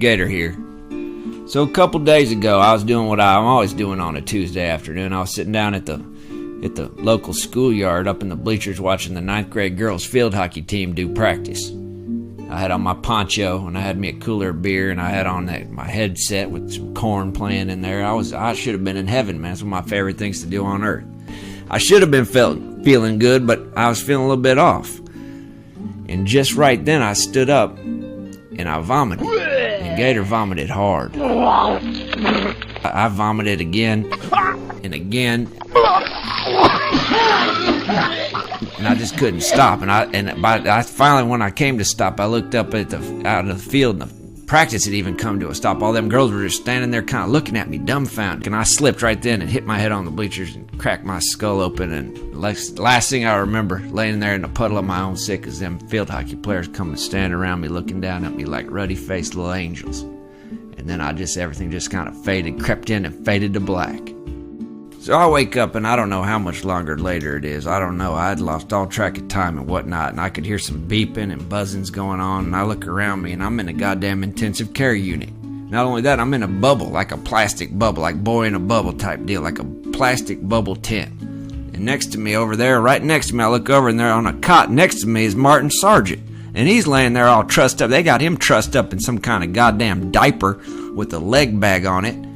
Gator here. So a couple days ago, I was doing what I'm always doing on a Tuesday afternoon. I was sitting down at the local schoolyard up in the bleachers watching the 9th grade girls field hockey team do practice. I had on my poncho and I had me a cooler of beer and I had on my headset with some corn playing in there. I should have been in heaven, man. It's one of my favorite things to do on earth. I should have been feeling good, but I was feeling a little bit off. And just right then, I stood up and I vomited. And Gator vomited hard. I vomited again and again. And I just couldn't stop. And finally, when I came to stop, I looked up out of the field, and the practice had even come to a stop. All them girls were just standing there kind of looking at me dumbfounded. And I slipped right then and hit my head on the bleachers and cracked my skull open. And last thing I remember, laying there in a puddle of my own sick, is them field hockey players coming to stand around me looking down at me like ruddy-faced little angels. And then everything just kind of crept in and faded to black. So I wake up and I don't know how much longer later it is. I don't know. I had lost all track of time and whatnot, and I could hear some beeping and buzzings going on, and I look around me and I'm in a goddamn intensive care unit. Not only that, I'm in a bubble, like a plastic bubble, like boy in a bubble type deal, like a plastic bubble tent. And next to me over there, right next to me, I look over and there on a cot next to me is Martin Sargent. And he's laying there all trussed up. They got him trussed up in some kind of goddamn diaper with a leg bag on it.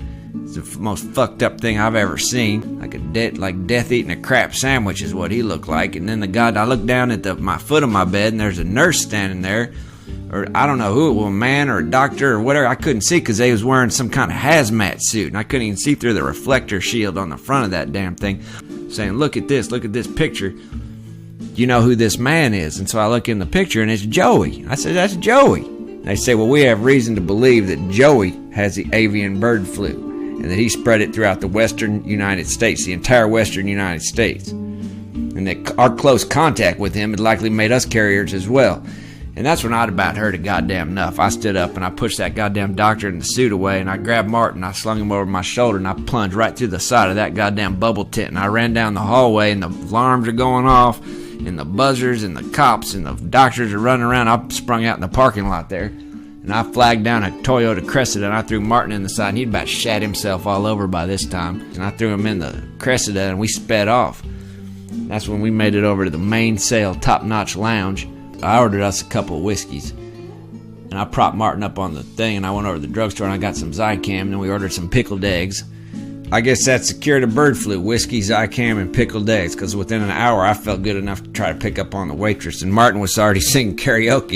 It's the most fucked up thing I've ever seen. Like death eating a crap sandwich is what he looked like. And then I look down at my foot of my bed and there's a nurse standing there. Or I don't know who it was, a man or a doctor or whatever. I couldn't see because they was wearing some kind of hazmat suit. And I couldn't even see through the reflector shield on the front of that damn thing. Saying, look at this picture. You know who this man is? And so I look in the picture and it's Joey. I said, that's Joey. They say, well, we have reason to believe that Joey has the avian bird flu and that he spread it throughout the western United States, the entire western United States. And that our close contact with him had likely made us carriers as well. And that's when I'd about heard it goddamn enough. I stood up and I pushed that goddamn doctor in the suit away and I grabbed Martin, I slung him over my shoulder and I plunged right through the side of that goddamn bubble tent and I ran down the hallway and the alarms are going off and the buzzers and the cops and the doctors are running around. I sprung out in the parking lot there and I flagged down a Toyota Cressida and I threw Martin in the side and he'd about shat himself all over by this time. And I threw him in the Cressida and we sped off. That's when we made it over to the main sale top-notch lounge. I ordered us a couple of whiskeys and I propped Martin up on the thing and I went over to the drugstore and I got some Zicam and then we ordered some pickled eggs. I guess that secured a bird flu, whiskey, Zicam, and pickled eggs, because within an hour I felt good enough to try to pick up on the waitress and Martin was already singing karaoke.